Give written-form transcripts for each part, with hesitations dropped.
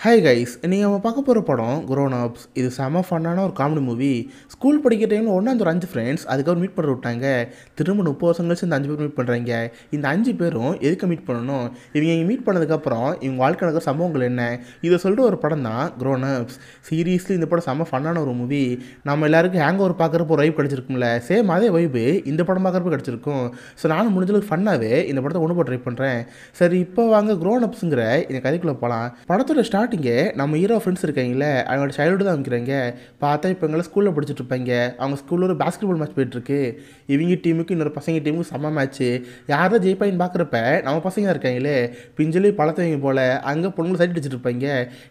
Hi guys, நீங்கள் நம்ம பார்க்க போகிற படம் க்ரோன் அப்ஸ். இது செம ஃபன்னான ஒரு காமெடி மூவி. ஸ்கூல் படிக்கிற டைமில் ஒன்றா அந்த ஒரு 5 ஃப்ரெண்ட்ஸ் அதுக்கப்புறம் மீட் பண்ண விட்டாங்க. திரும்ப 30 வருஷம் கழிச்சு இந்த 5 பேர் மீட் பண்ணுறாங்க. இந்த 5 பேரும் எதுக்கு மீட் பண்ணணும், இவங்க மீட் பண்ணதுக்கப்புறம் இவங்க வாழ்க்கை நடக்கிற சம்பவங்கள் என்ன, இதை சொல்லிட்டு ஒரு படம் தான் க்ரோன் அப்ஸ். சீரியஸ்லி இந்த படம் செம ஃபன்னான ஒரு மூவி. நம்ம எல்லாருக்கும் ஹேங் ஓவர் பார்க்குறப்போ ஒரு வைப் கிடச்சிருக்கும்ல, சேம் அதே வைப்பு இந்த படம் பார்க்குறப்போ கிடச்சிருக்கும். ஸோ நானும் முடிஞ்சளவுக்கு ஃபன்னாகவே இந்த படத்தை ஒன்று போட்டு ட்ரை பண்ணுறேன். சரி, இப்போ வாங்க க்ரோன் அப்ஸுங்கிற இந்த கதைக்குள்ளே போகலாம். படத்தோட நம்ம ஹீரோ ஃப்ரெண்ட்ஸ் இருக்காங்களே, அவங்களோட சைல்டு தான் அமைக்கிறாங்க. பார்த்தா இப்போ எங்களை ஸ்கூலில் படிச்சுட்டு இருப்பாங்க. அவங்க ஸ்கூலில் ஒரு பாஸ்கெட் பால் மேட்ச் போயிட்டுருக்கு. இவங்க டீமுக்கு இன்னொரு பசங்க டீமுக்கு செம்ம மேட்ச்சு. யாரும் ஜெயிப்பாயின்னு பார்க்குறப்ப நம்ம பசங்க இருக்காங்களே பிஞ்சிலே பழத்தவங்க போல் அங்கே பொண்ணுங்களை சைட் அடிச்சுட்டு இருப்பாங்க.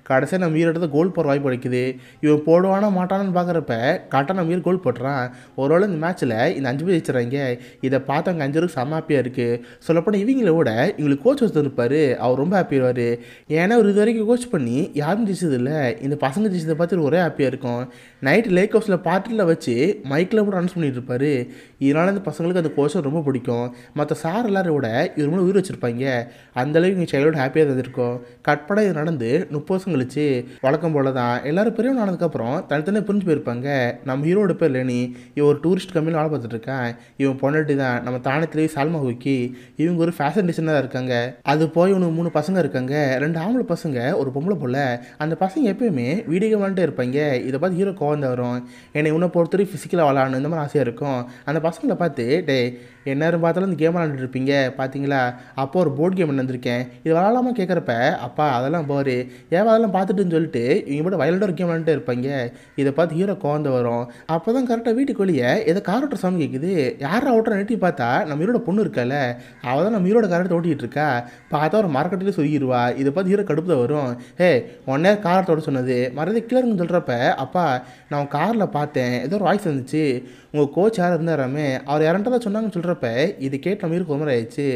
கடைசியாக நம்ம ஹீரோ எடுத்து கோல் போகிற வாய்ப்பு கிடைக்குது. இவன் போடுவானா மாட்டானான்னு பார்க்குறப்ப கரெக்டாக நம்ம ஹீரோ கோல் போட்டுறான். ஒருவேளை இந்த மேட்ச்சில் இந்த 5 பேர் ஜெயிச்சுறாங்க. இதை பார்த்து அவங்க 5 பேருக்கு செம்ம ஹாப்பியாக இருக்குது. சொல்லப்போனால் இவங்கள விட இவங்களுக்கு கோச் ஒருத்தர் இருப்பார், அவர் ரொம்ப ஹாப்பியாவார். ஏன்னா அவர் இது வரைக்கும் கோச் பண்ணி யாரும் ஜெயிச்சது இல்லை. இந்த பசங்க ஜெயிச்சதை பார்த்து ஒரே ஹாப்பியாக இருக்கும். நைட்டு லேக் ஹவுஸில் பார்ட்டியில் வச்சு மைக்கில் கூட அனௌன்ஸ் பண்ணிட்டு இருப்பார். இதனால் இந்த பசங்களுக்கு அந்த கோச்சை ரொம்ப பிடிக்கும். மற்ற சார் எல்லாரும் விட இவர் மூலம் உயிர் வச்சுருப்பாங்க. அந்தளவுக்கு எங்கள் சைல்டு ஹாப்பியாக இருந்திருக்கும். கட்படாக இது நடந்து 30 வருஷம் கழிச்சு வழக்கம் போல தான் எல்லோரும் பெரியவன் ஆனதுக்கப்புறம் தனித்தனியாக பிரிஞ்சு போயிருப்பாங்க. நம்ம ஹீரோட பேர் லேனி. இவன் ஒரு டூரிஸ்ட் கம்பெனியில் வேலை பார்த்துட்டு இருக்கான். இவன் பொண்டாட்டி தான் நம்ம தானத்திலேயே சால்மா ஹூக்கி. இவங்க ஒரு ஃபேஷன் டிசைனராக இருக்காங்க. அது போய் இவனுக்கு 3 பசங்க இருக்காங்க. 2 ஆம்பளை பசங்க, ஒரு பொம்பளை போல. அந்த பசங்க எப்பயுமே வீடியோ கேம் விளாண்டே இருப்பாங்க. இதை பார்த்து ஹீரோ கோவம் வரும். என்னை இவனை பொறுத்தவரை ஃபிசிக்கலாக விளாடணும் இந்த மாதிரி ஆசையாக இருக்கும். அந்த பசங்களை பார்த்து டே எந்நேரம் பார்த்தாலும் இந்த கேம் விளாண்டுட்டு இருப்பீங்க பார்த்தீங்களா, அப்போ ஒரு போர்டு கேம் வந்திருக்கேன், இது விளாடாமல் கேட்குறப்ப அப்பா அதெல்லாம் போரு ஏன் அதெல்லாம் பார்த்துட்டுன்னு சொல்லிட்டு இவங்க கூட வயலோட ஒரு கேம் விளாண்டுட்டே இருப்பாங்க. இதை பார்த்து ஹீரோ கோவம் வரும். அப்போ தான் கரெக்டாக வீட்டுக்கு வெளியே ஏதோ கார் ஓட்டுற சவுண்ட் கேட்குது. யாரை ஓட்டுற நெட்டி பார்த்தா நம்ம ஹீரோட பொண்ணு இருக்கால, அவள் தான் நம்ம ஹீரோட காரத்தை ஓட்டிகிட்டு இருக்கா. பார்த்தா ஒரு மார்க்கெட்டிலே சொல்லிடுவா. இதை பார்த்து ஹீரோ கடுப்பு தான் வரும். ஒன்னே காரத்தோட சொன்னது மறந்து கிளருன்னு சொல்கிறப்ப அப்பா நான் காரில் பார்த்தேன், ஏதோ ஒரு வாய்ஸ் வந்துச்சு, உங்கள் கோச் யார் இருந்தாராமே, அவர் யாரண்டா சொன்னாங்கன்னு சொல்கிறப்ப இது கேட்டு நம்ம ஹீரோக்கு ஒரு ஆயிடுச்சு.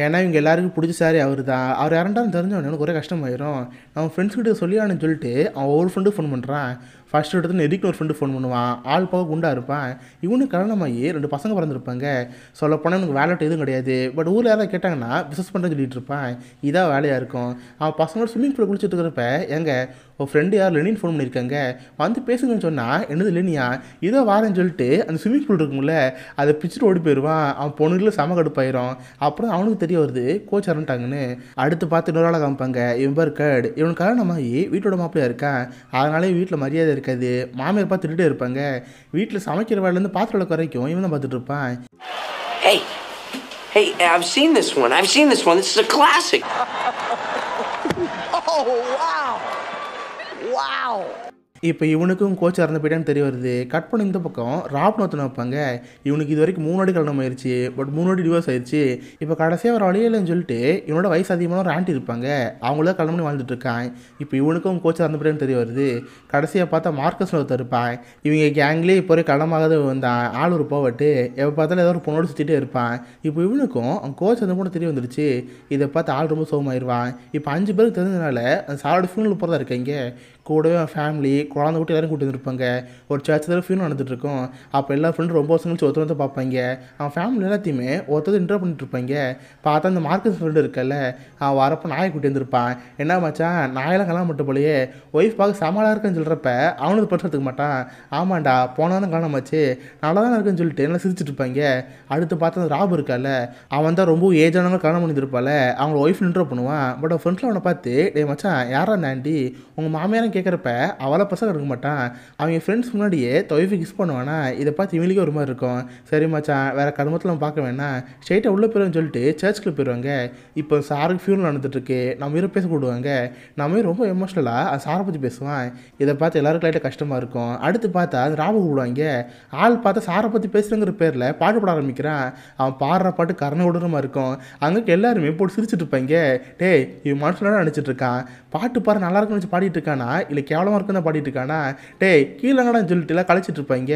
ஏன்னா இவங்க எல்லாருக்கும் பிடிச்ச சாரி அவர் தான். அவர் யாரண்டான்னு தெரிஞ்சவனே எனக்கு ஒரே கஷ்டமாயிரும். நம்ம ஃப்ரெண்ட்ஸ்கிட்ட சொல்லியான்னு சொல்லிட்டு அவன் ஒவ்வொரு ஃப்ரெண்டும் ஃபோன் பண்ணுறான். ஃபர்ஸ்ட் எடுத்து நெருக்கி ஒரு ஃப்ரெண்டு ஃபோன் பண்ணுவான். ஆள் போக குண்டாக இருப்பான். இவனுக்கு கல்யாணமாகி 2 பசங்க பிறந்திருப்பாங்க. சொல்லப்போனால் எனக்கு வேலை எதுவும் கிடையாது. பட் ஊரில் யாராவது கேட்டாங்கன்னா பிஸ்னஸ் பண்ணுறேன்னு சொல்லிட்டு இருப்பான். இதான் வேலையாக இருக்கும். அவன் பசங்களோட ஸ்விம்மிங் பூலில் குளிச்சுட்டு இருக்கிறப்ப உன் ஃப்ரெண்டு யார் லெனின்னு ஃபோன் பண்ணியிருக்காங்க, வந்து பேசுங்கன்னு சொன்னால் என்னது லெனியா, இதோ வாரேன்னு சொல்லிட்டு அந்த ஸ்விம்மிங் பூல் இருக்கும்ல அதை பிச்சுட்டு ஓடி போயிடுவான். அவன் பொண்ணுல செம கடுப்பாயிரும். அப்புறம் அவனுக்கு தெரிய வருது கோச் இறந்துட்டாங்கன்னு. அடுத்து பார்த்து இன்னொரு ஆளாக காமிப்பாங்க. இவன் பேர் கேர்டு. இவனுக்கு கல்யாணமாகி வீட்டோட மாப்பிள்ளையாக இருக்கான். அதனாலே வீட்டில் மரியாதை இருக்காது. மாமியார் பார்த்து திட்டுட்டே இருப்பாங்க. வீட்டில் சமைக்கிற வேலையிலேருந்து பாத்திரம் விளக்க வரைக்கும் இவன் தான் பார்த்துட்டு இருப்பான். Hey, I've seen this one. This is a classic. Oh, wow. இப்போ இவனுக்கும் கோச் இறந்து போயிட்டான்னு தெரிய வருது. கட் பண்ணி இந்த பக்கம் ராப்னு ஒருத்தனை வைப்பாங்க. இவனுக்கு இது வரைக்கும் 3 வாட்டி கல்யாணம் ஆயிடுச்சு. பட் 3 வாட்டி டிவோர்ஸ் ஆயிடுச்சு. இப்போ கடைசியாக ஒரு வழியிலன்னு சொல்லிட்டு இவனோட வயசு அதிகமான ஒரு ஆண்டி இருப்பாங்க. அவங்கள கல்யாணம் பண்ணி வாழ்ந்துட்டு இருக்கான். இப்போ இவனுக்கும் கோச் இறந்து போயிட்டான்னு தெரிய வருது. கடைசியாக பார்த்தா மார்க்கஸ்னு ஒருத்தர் இருப்பான். இவங்க கேங்லேயே இப்போ வரைக்கும் கல்யாணமாகாத வந்தான். ஆள் ஒரு போவட்டு எப்போ பார்த்தாலும் ஏதோ ஒரு பொண்ணோடு சுற்றிட்டே இருப்பான். இப்போ இவனுக்கும் அவன் கோச் அந்த பொண்ணு தெரிய வந்துருச்சு. இதை பார்த்து ஆள் ரொம்ப சோகமாயிருவான். இப்போ 5 பேருக்கு தெரிஞ்சதுனால அந்த சாரோட ஃபியூனல் போகிறதா இருக்காங்க. கூடவே அவன் ஃபேமிலி குழந்தை கூட்டி எல்லாரும் கூட்டி வந்துருப்பாங்க. ஒரு சர்ச்சில் ஃபியூனல் நடந்துட்டுருக்கும். அப்போ எல்லா ஃப்ரெண்டும் ரொம்ப வருஷம் கழிச்சு ஒருத்தர் பார்ப்பாங்க. அவன் ஃபேமிலி எல்லாத்தையுமே ஒருத்தர் இன்டர் பண்ணிட்டு இருப்பாங்க. பார்த்தா அந்த மார்க்கஸ் ஃப்ரெண்டு இருக்கல, அவன் வரப்போ நாயை கூட்டி வந்துருப்பான். என்ன மச்சான் நாயெல்லாம் கல்யாணம் மட்டும் போலையே, ஒய்ஃப் பார்க்க சமாளாக இருக்குன்னு சொல்கிறப்ப அவனுக்கு பரிசு எடுத்துக்க மாட்டான். ஆமாண்டா போனாலும் கல்யாணமாச்சு நல்லா தான் இருக்குன்னு சொல்லிட்டு எல்லாம் சிரிச்சுட்டு இருப்பாங்க. அடுத்து பார்த்தா அந்த ராபு இருக்கல, அவன் தான் ரொம்ப ஏஜானவங்க கல்யாணம் பண்ணியிருப்பாள். அவங்கள ஒய்ஃப் இன்டர் பண்ணுவான். பட் அவன் ஃப்ரெண்ட்ஸில் அவனை பார்த்து டே மச்சான் யாரா அந்த ஆண்டி, உங்கள் மாமியாரும் கேட்குறப்ப அவளை பசங்க இருக்க மாட்டான். அவங்க ஃப்ரெண்ட்ஸ் முன்னாடியே தொய்ஃபை கிஸ் பண்ணுவானா. இதை பார்த்து இவங்களுக்கே ஒரு மாதிரி இருக்கும். சரி மச்சான் வேறு கருமத்தில் நம்ம பார்க்க வேணாம், ஸ்ட்ரெயிட்டாக உள்ளே போயிடுவேன்னு சொல்லிட்டு சர்ச்சுக்குள்ளே போயிடுவாங்க. இப்போ சாருக்கு ஃபியூனல் நடந்துட்டுருக்கு. நம்ம ஹீரோ பேச கூடுவாங்க. நம்ம ரொம்ப எமோஷ்னலாக அந்த சாரை பற்றி பேசுவான். இதை பார்த்து எல்லாருக்கும் லைட்டாக கஷ்டமாக இருக்கும். அடுத்து பார்த்தா அந்த ராபு கூடுவாங்க. ஆள் பார்த்தா சாரை பற்றி பேசுகிறங்கிற பேரில் பாட்டு பாட ஆரம்பிக்கிறான். அவன் பாடுற பாட்டு கரணை விடுறமா இருக்கும். அங்கே எல்லாருமே போட்டு சிரிச்சுட்டு இருப்பாங்க. டே இவன் மனுஷனோட நினச்சிட்டு இருக்கான், பாட்டு பாரு நல்லா இருக்குன்னு வச்சு பாடிட்டு இருக்கானா இல்லை கேவலமாக இருக்குன்னு தான் பாடிட்டு பண்ணிட்டு இருக்கானா, டேய் கீழங்கடான்னு சொல்லிட்டு எல்லாம் கழிச்சிட்டு இருப்பாங்க.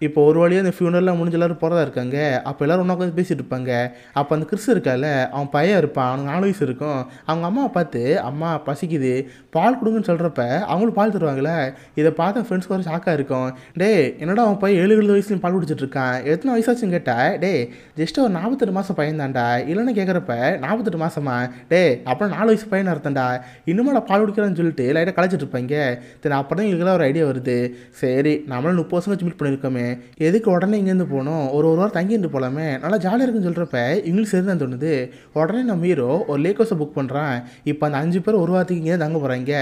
இப்போ ஒரு வழியாக அந்த ஃபியூனர்லாம் முடிஞ்ச எல்லாரும் போகிறதா இருக்காங்க. அப்போ எல்லாரும் ஒன்றா உட்காந்து பேசிட்டு இருப்பாங்க. அப்போ அந்த கிறிஸ் இருக்கால, அவன் பையன் இருப்பான், அவனுக்கு 4 வயசு இருக்கும். அவங்க அம்மாவை பார்த்து அம்மா பசிக்குது பால் கொடுங்கன்னு சொல்கிறப்ப அவங்களும் பால் தருவாங்களே. இதை பார்த்து ஃப்ரெண்ட்ஸ்க்கு ஒரு ஷாக்காக இருக்கும். டே என்னடா அவன் பையன் 7 வயசுலையும் பால் குடிச்சிட்டு இருக்கான், எத்தனை வயசாச்சுன்னு கேட்டா, டே ஜஸ்ட் ஒரு 48 மாதம் பையன் தான்டா. இல்லைன்னு கேட்குறப்ப 48 மாதமா, டே அப்புறம் 4 வயசு பையன் அர்த்தம்டா, இன்னும் பால் குடிக்கிறான்னு சொல்லிட்டு லைட்டாக கழிச்சிட்டு இருப்பாங்க. தென் அப்புறம் தான் எங்களுக்குலாம் ஒரு ஐடியா வருது, சரி நம்மளும் 30 வருஷம் வச்சு மீட் பண்ணியிருக்கோமே, எதுக்கு உடனே இங்கேருந்து போகணும், ஒரு வாரம் தங்கிட்டு போகலாமே, நல்லா ஜாலியாக இருக்குன்னு சொல்கிறப்ப இவங்களுக்கு சரி தான் தோணுது. உடனே நம்ம ஹீரோ ஒரு லேக் ஹவுஸை புக் பண்ணுறான். இப்போ அந்த 5 பேர் ஒரு வாரத்துக்கு இங்கே தங்க போகிறாங்க.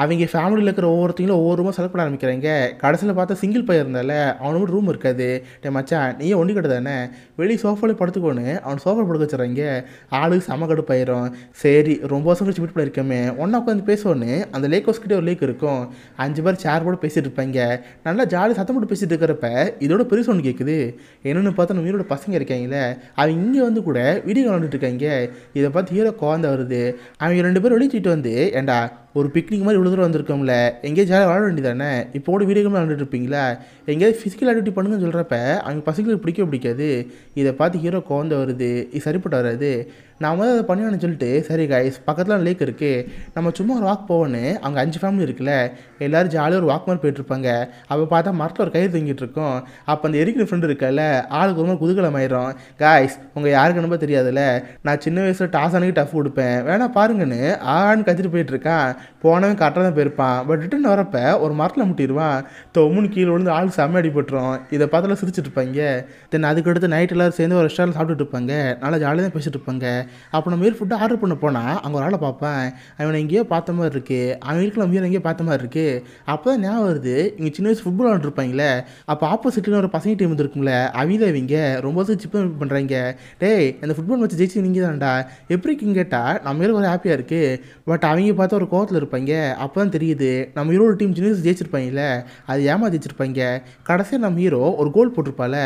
அவங்க ஃபேமிலியில் இருக்கிற ஒவ்வொருத்தையும் ஒவ்வொரு ரூமாக செலக்ட் பண்ண ஆரம்பிக்கிறாங்க. கடைசியில் பார்த்தா சிங்கிள் பையன் இருந்தால அவனுக்கு ரூம் இருக்காது. டே மச்சான் நீயே ஒண்டி கிட்ட தானே, வெளியே சோஃபாலே படுத்துக்கோன்னு அவன் சோஃபா படுக்க வச்சுறாங்க. ஆளுக்கு செம கடுப்பாயிரும். சரி ரொம்ப வருஷம் கழிச்சு மீட் பண்ணியிருக்கோமே, ஒன்றா உட்காந்து பேசுவோன்னு அந்த லேக் ஹவுஸ் கிட்டே ஒரு லேக் இருக்கும். 5 பேர் சேர் போட்டு பேசிட்டு இருப்பாங்க. நல்லா ஜாலி சத்தம் போட்டு பேசிட்டு இருக்கிறப்ப இதோட பெரிய சவுண்ட் கேட்குது. என்னென்னு பார்த்தா நம்ம ஹீரோட பசங்க இருக்காங்களே, அவங்க இங்கே வந்து கூட வீடியோ விளாண்டுட்டு இருக்காங்க. இதை பார்த்து ஹீரோ குழந்தை வருது. அவங்க 2 பேரும் வெளியிட்டு வந்து, ஏண்டா ஒரு பிக்னிக் மாதிரி இவ்வளோ தூரம் வந்திருக்கோம்ல, எங்கேயாவது ஜாலியாக விளாட வேண்டியதானே, இப்போ கூட வீடியோ கேம் விளாண்டுட்டு இருப்பீங்களா, எங்கேயாவது ஃபிசிக்கல் ஆக்டிவிட்டி பண்ணுங்கன்னு சொல்கிறப்ப அவங்க பசங்களுக்கு பிடிக்காது. இதை பார்த்து ஹீரோ குழந்தை வருது, இது சரிப்பட்டு வராது, நான் அதை பண்ணியான்னு சொல்லிட்டு, சரி கைஸ் பக்கத்தில் லேக் இருக்குது, நம்ம சும்மா ஒரு வாக் போவோன்னு அவங்க 5 ஃபேமிலி இருக்குல்ல, எல்லோரும் ஜாலியாக ஒரு வாக் மாதிரி போயிட்டுருப்பாங்க. அப்போ பார்த்தா மரத்தில் ஒரு கயிறு தங்கிட்டு இருக்கோம். அப்போ அந்த எரிக்கிற ஃப்ரெண்டு இருக்கல, ஆளுக்கு ஒரு மாதிரி குதூகலம் ஆயிரும். கைஸ் உங்கள் யாருக்கு நம்ப தெரியாதுல்ல, நான் சின்ன வயசில் டாஸ் அன்னைக்கு டஃப் கொடுப்பேன், வேணா பாருங்கன்னு ஆன்னு கத்திட்டு போயிட்டுருக்கான். போனவன் கரெக்டாக தான் போயிருப்பான். பட் ரிட்டன் வரப்போ ஒரு மரத்தில் முட்டிடுவான். தொம்முன்னு கீழே விழுந்து ஆள் செம்ம அடிபட்டுரும். இதை பார்த்தாலும் சிரிச்சிட்டு இருப்பாங்க. தென் அதுக்கடுத்து நைட் எல்லோரும் சேர்ந்து ஒரு ரெஸ்டாரண்ட் சாப்பிட்டுட்டு இருப்பாங்க. நல்லா ஜாலியாக தான் பேசிட்டு இருப்பாங்க. அப்போ நம்ம ஃபுட்டு ஆர்டர் பண்ண போனால் அங்கே ஒரு ஆளை பார்ப்பேன். அவனை எங்கேயோ பார்த்த மாதிரி இருக்குது, அவன் வீட்டில் நம்ம எங்கேயோ பார்த்த மாதிரி இருக்குது. அப்போ தான் ஞாபகம் வருது, இங்கே சின்ன வயசு ஃபுட்பால் விளாண்டுருப்பாங்களே, அப்போ ஆப்போசிட்டில் ஒரு பசங்க டீம் வந்துருக்குங்களே, அவங்க ரொம்ப வருஷம் சிப்பம் பண்ணுறாங்க. டேய் அந்த ஃபுட்பால் மேட்ச் ஜெயிச்சு நீங்கள் தான்டா, எப்படி இருக்குன்னு கேட்டால் நம்ம ஹீரோ ஒரு ஹாப்பியாக இருக்குது. பட் அவங்க பார்த்தா ஒரு கோவத்தில் இருப்பாங்க. அப்போ தான் தெரியுது நம்ம ஹீரோட டீம் சின்ன வயசு ஜெயிச்சிருப்பாங்கல்ல, அது ஏமாத்திச்சிருப்பாங்க. கடைசியாக நம்ம ஹீரோ ஒரு கோல் போட்டிருப்பால,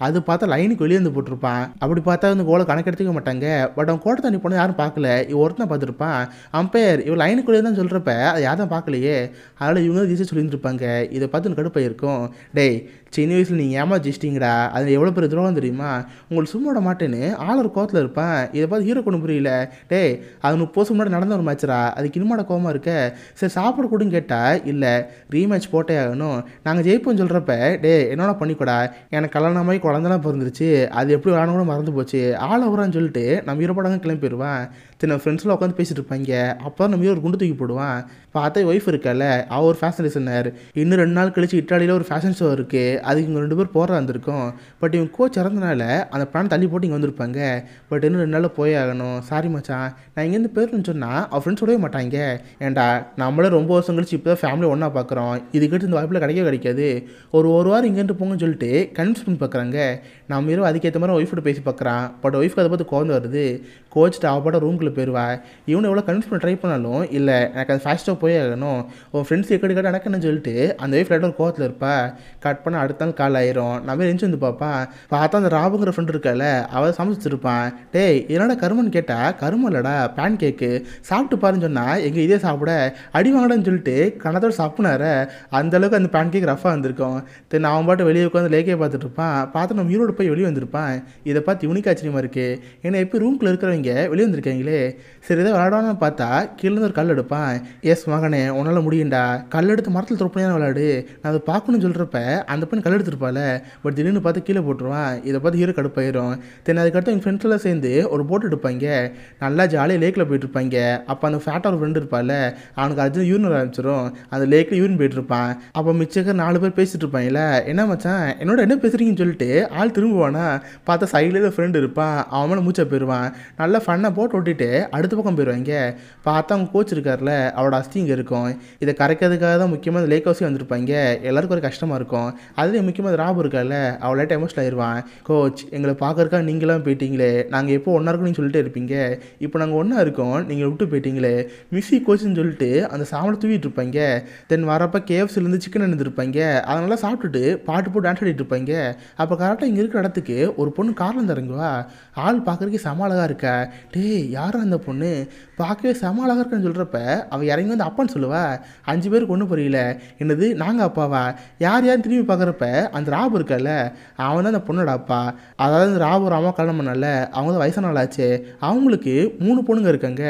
அது பார்த்தா லைனுக்கு வெளியே வந்து போட்டிருப்பான். அப்படி பார்த்தா அந்த கோலை கணக்கெடுத்துக்க மாட்டாங்க. பட் அவன் கோட்டை தண்ணி போனால் யாரும் பார்க்கல, இவன் ஒருத்தன் பார்த்துருப்பான். அம்பையர் இவன் லைனுக்குள்ளே தான் சொல்கிறப்ப அதை யாரும் பார்க்கலையே, அதனால் இவங்க ஜெயிச்சு சொல்லியிருந்துருப்பாங்க. இதை பார்த்து எனக்கு கடுப்பாக இருக்கும். டேய் சின்ன வயசில் நீங்கள் ஏமாச்சிட்டிங்கடா, அது எவ்வளோ பெரிய துரோகம் தெரியுமா, உங்களுக்கு சும்மா விட மாட்டேன்னு ஆளர் கோவத்தில் இருப்பான். இதை பார்த்து ஹீரோ கொண்டு புரியல. டேய் அது 30 வருஷம் முன்னாடி நடந்த ஒரு மேட்சரா, அதுக்கு இன்னுமாட கோவமாக இருக்க, சரி சாப்பிட கூடன்னு கேட்டால் இல்லை ரீமேட்ச் போட்டே ஆகணும், நாங்கள் ஜெயிப்போம்னு சொல்கிறப்ப, டே என்னோட பண்ணிக்கூடா, எனக்கு கல்யாணமாகி குழந்தைலாம் பிறந்துருச்சு, அது எப்படி விளாட கூட மறந்து போச்சு, ஆளை வரான்னு சொல்லிட்டு நம்ம ஹீரோ படம் கிளம்பிடுவான். நம்ம ஃப்ரெண்ட்ஸ்லாம் உட்காந்து பேசிட்டு இருப்பாங்க. அப்போ நம்ம ஒரு குண்டு தூக்கி போடுவான். பார்த்தா ஒய்ஃப் இருக்கல, அவள் ஒரு ஃபேஷன் டிசைனர். இன்னும் 2 நாள் கழிச்சு இட்டாலியில் ஒரு ஃபேஷன் ஷோ இருக்குது, அதுக்கு இங்கே 2 பேர் போகிற வந்திருக்கோம். பட் இவங்க கோச் இறந்தனால அந்த பிளான் தள்ளி போட்டு இங்கே வந்திருப்பாங்க. பட் இன்னும் 2 நாளில் போய் ஆகணும், சாரி மச்சான் நான் இங்கேருந்து போயிருன்னு சொன்னால் அவள் ஃப்ரெண்ட்ஸ் விடவே மாட்டாங்க. ஏன்டா நம்மளே ரொம்ப வருஷம் கழிச்சு இப்போ தான் ஃபேமிலி ஒன்றா பார்க்குறோம், இதுக்கிட்ட இந்த வாய்ப்பில் கிடைக்காது, ஒரு வாரம் இங்கேருந்து போங்கன்னு சொல்லிட்டு கன்வின்ஸ் பண்ணி பார்க்குறாங்க. நம்ம ஹீரோ அதுக்கேற்ற மாதிரி ஒய்ஃப்கிட்ட பேசி பார்க்குறான். பட் ஒய்ஃப்க்கு அதை பார்த்து கோவம் வருது. கோச்சிட்டு அவப்பாட்ட ரூம்குள்ளே போயிடுவா. இவனை எவ்வளோ கன்வின்ஸ் பண்ண ட்ரை பண்ணாலும் இல்லை எனக்கு அது ஃபாஸ்ட்டாக போய் ஆகணும், உன் ஃப்ரெண்ட்ஸ் எக்கடி கட்ட எனக்கு என்ன சொல்லிட்டு அந்த ஒய்ஃப் லைட்டாக ஒரு கோவத்தில் இருப்பா. கட் பண்ண அடுத்த நாள் கால் ஆயிரும். நம்ம எரிஞ்சு வந்து பார்ப்பான். பார்த்தா அந்த ராபுங்கிற ஃப்ரெண்ட் இருக்கால, அவள் சமைச்சிருப்பான். டேய் என்னடா கருமன்னு கேட்டால், கரும இல்லடா பேன் கேக்கு, சாப்பிட்டு பாருன்னு சொன்னால் எங்கள் இதே சாப்பிட அடி வாங்கடான்னு சொல்லிட்டு கணத்தோடு சாப்பிட்னார. அந்தளவுக்கு அந்த பேன் கேக் ரஃபாக வந்திருக்கும். தென் அவன் பாட்டு வெளியே உட்காந்து லேக்கே பார்த்துட்டு இருப்பான். பார்த்து நம்ம ஹீரோட போய் வெளியே வந்திருப்பான். இதை பார்த்து இவனுக்கு ஆச்சரியமாக இருக்குது, ஏன்னா எப்போ ரூம்குள்ளே இருக்கிறவங்க வெளியே வந்திருக்காங்களே. சரி இதை விளாடான்னு பார்த்தா கீழே ஒரு கல் எடுப்பான். எஸ் மகனே உன்னால் முடியும்டா, கல் எடுத்து மரத்தில் தொப்பினா விளாடு, நான் அதை பார்க்கணும்னு சொல்கிறப்ப அந்த பெண் கல் எடுத்துருப்பாள். பட் திடீர்னு பார்த்து கீழே போட்டுருவான். இதை பார்த்து ஹீரோ கடுப்பாயிரும். தென் அதுக்கடுத்து எங்கள் ஃப்ரெண்ட்ஸ்லாம் சேர்ந்து ஒரு போட் எடுப்பாங்க. நல்லா ஜாலியாக லேக்கில் போயிட்டுருப்பாங்க. அப்போ அந்த ஃபேட்டாக ஒரு ஃப்ரெண்டு இருப்பாள், அவனுக்கு அர்ஜுன் யூரின் ஆரம்பிச்சிடும். அந்த லேக்கில் யூரின் போயிட்டுருப்பான். அப்போ மிச்சக்க 4 பேர் பேசிகிட்டு இருப்பாங்கல்ல, என்ன மச்சான் என்னோட என்ன பேசுகிறீங்கன்னு சொல்லிட்டு ஆள் திரும்புவானா. பார்த்தா சைடில் ஃப்ரெண்டு இருப்பான், அவன் மேலே மூச்சை போயிடுவான். நல்லா ஃபன்னாக போட்டு ஓட்டிட்டு அடுத்த பக்கம் போயிடுவாங்க. பார்த்தா அவங்க கோச் இருக்கார்ல, அவளோட அஸ்தி இங்கே இருக்கும். இதை கரைக்கிறதுக்காக தான் முக்கியமாக அந்த லேக் ஹவுஸே வந்திருப்பாங்க. எல்லாருக்கும் ஒரு கஷ்டமாக இருக்கும். அதுலேயும் முக்கியமாக ராபு இருக்கார்ல, அவளாட்ட எமோஷனல் ஆயிடுவான். கோச் எங்களை பார்க்கறக்கா நீங்களாம் போயிட்டீங்களே, நாங்கள் எப்போ ஒன்றா இருக்கணும்னு சொல்லிட்டு இருப்பீங்க, இப்போ நாங்கள் ஒன்றா இருக்கோம் நீங்கள் விட்டு போயிட்டீங்களே, மிஸ்ஸி கோச்சுன்னு சொல்லிட்டு அந்த சாமலை தூக்கிட்டு இருப்பாங்க. தென் வரப்போ கேஎஃப்சிலேருந்து சிக்கன் எடுத்துருப்பாங்க. அதனால சாப்பிட்டுட்டு பாட்டு போட்டு டான்ஸ் ஆடிட்டு இருப்பாங்க. அப்போ கரெக்டாக இங்கே இருக்கிற இடத்துக்கு ஒரு பொண்ணு காரில் இருந்து இறங்குவா. ஆள் பார்க்குறதுக்கு செம அழகாக இருக்கா, டேய் யாரும் அந்த பொண்ணு பார்க்கவே செம அழகாக இருக்குன்னு சொல்கிறப்ப அவள் இறங்கி வந்து அப்பான்னு சொல்லுவா. 5 பேருக்கு ஒன்றும் புரியல. என்னது நாங்கள் அப்பாவா? யார் யாரும் திரும்பி பார்க்குறப்ப அந்த ராபு இருக்கல, அவன் தான் அந்த பொண்ணோட அப்பா. அதாவது அந்த ராபு ஒரு அம்மா கல்யாணம் பண்ணல, அவங்க தான் வயசான ஆளாச்சு. அவங்களுக்கு 3 பொண்ணுங்க இருக்காங்க.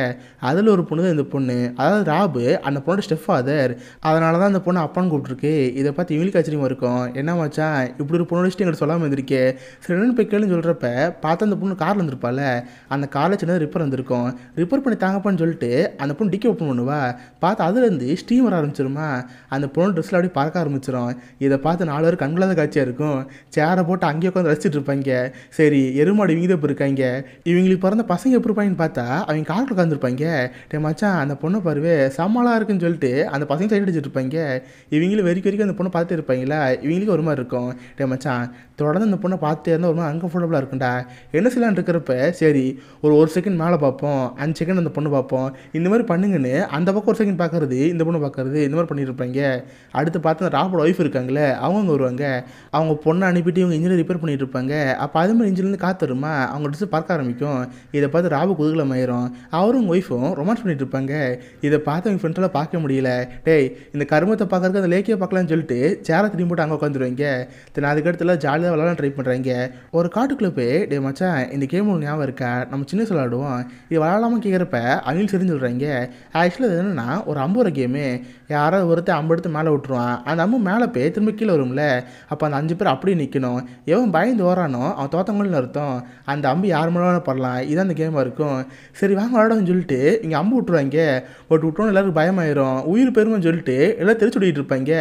அதில் ஒரு பொண்ணு தான் இந்த பொண்ணு. அதாவது ராபு அந்த பொண்ணோட ஸ்டெப் ஃபாதர். அதனால தான் அந்த பொண்ணு அப்பான்னு கூப்பிட்ருக்கு. இதை பார்த்து இவங்களுக்கு ஆச்சரியமா இருக்கும். என்ன மச்சான் இப்படி ஒரு பொண்ணு வச்சுட்டு எங்கிட்ட சொல்லாமல் இருந்திருக்கே, சரி என்னன்னு போய் கேளுன்னு சொல்கிறப்ப பார்த்தா அந்த பொண்ணு காரில் இருந்திருப்பால, அந்த காரில் சின்னதாக ரிப்பர் வந்திருக்கும். ரிப்பர் பண்ணி தாங்கப்பான்னு சொல்லிட்டு அந்த பொண்ணு டிக்கி ஓப்பன் பண்ணுவா. பார்த்து அதுலேருந்து ஸ்டீம் வர ஆரம்பிச்சிருமா. அந்த பொண்ணு ட்ரெஸ்ஸில் அப்படியே பறக்க ஆரம்பிச்சிடும். இதை பார்த்து 4 பேர் கண்களாத காட்சியாக இருக்கும். சேரை போட்டு அங்கேயே உட்காந்து ரசிச்சுட்டு இருப்பாங்க. சரி எருமாடு இவங்க தான் இருக்காங்க, இவங்களுக்கு பிறந்த பசங்க எப்படி இருப்பாங்கன்னு பார்த்தா அவங்க காரில் உட்காந்துருப்பாங்க. டே மச்சான் அந்த பொண்ணை பாருவே சமாளாக இருக்குன்னு சொல்லிட்டு அந்த பசங்க சைடு அடிச்சுட்டு இருப்பாங்க. இவங்களும் வரைக்கும் அந்த பொண்ணை பார்த்துட்டு இருப்பாங்களா, இவங்களுக்கு ஒரு மாதிரி இருக்கும். டே மச்சான் தொடர்ந்து அந்த பொண்ணை பார்த்துட்டே இருந்தால் ஒரு மாதிரி அன்கம்ஃபர்டபுளாக இருக்கும்டா. என்ன செய்யலான்னு இருக்கிறப்ப சரி ஒரு செகண்ட் மேலே பார்ப்போம், 5 செகண்ட் அந்த பொண்ணு பார்ப்போம், இந்த மாதிரி பண்ணுங்கன்னு அந்த பக்கம் ஒரு செகண்ட் பார்க்கறது, இந்த பொண்ணு பார்க்கறது, இந்த மாதிரி பண்ணிட்டு இருப்பாங்க. அடுத்து பார்த்து அந்த ராபோட ஒய்ஃப் இருக்காங்களே அவங்க வருவாங்க. அவங்க பொண்ணை அனுப்பிட்டு இவங்க இன்ஜினை ரிப்பேர் பண்ணிட்டு இருப்பாங்க. அப்போ அது மாதிரி இன்ஜின்லேருந்து காற்று வருமா, அவங்க ட்ரெஸ் பறக்க ஆரம்பிக்கும். இதை பார்த்து ராபு குதூகலம் ஆயிரும். அவரும் உங்கள் ஒய்ஃபும் ரொமான்ஸ் பண்ணிட்டு இருப்பாங்க. இதை பார்த்து அவங்க ஃப்ரெண்ட்ஸெல்லாம் பார்க்க முடியல. டேய் இந்த கருமத்தை பார்க்கறதுக்கு அந்த லேக்கே பார்க்கலான்னு சொல்லிட்டு சேரை திரும்பி போட்டு அங்கே உட்காந்துருவாங்க. தென் அதுக்கடுத்துல ஜாலியாக விளாட ட்ரை பண்ணுறாங்க. ஒரு காட்டுக்குள்ளே போய் டே மச்சான் இந்த கேம் ஒன்று ஞாபகம் இருக்கா, நம்ம சின்ன விளாடுவோம், இது விளாடாமல் கேட்குறப்ப அவங்க தெரிஞ்சு சொல்கிறாங்க. ஆக்சுவலாக இது என்னென்னா ஒரு அம்புற கேமு. யாராவது ஒருத்தர் அம்பு எடுத்து மேலே விட்டுருவான். அந்த அம்பு மேலே போய் திரும்ப கீழே வரும்ல, அப்போ அந்த 5 பேர் அப்படியே நிற்கணும். எவன் பயந்து ஓரானோ அவன் தோத்தவங்கள்னு அர்த்தம். அந்த அம்பு யார் மேலே படலாம், இதான் அந்த கேமாக இருக்கும். சரி வாங்க விளாடுன்னு சொல்லிட்டு இங்கே அம்பு விட்டுருவாங்க. பட் விட்டோன்னு எல்லாருக்கும் பயமாயிரும், உயிர் பெருமைன்னு சொல்லிட்டு எல்லாம் தெரிச்சு விட்டுட்டு இருப்பாங்க.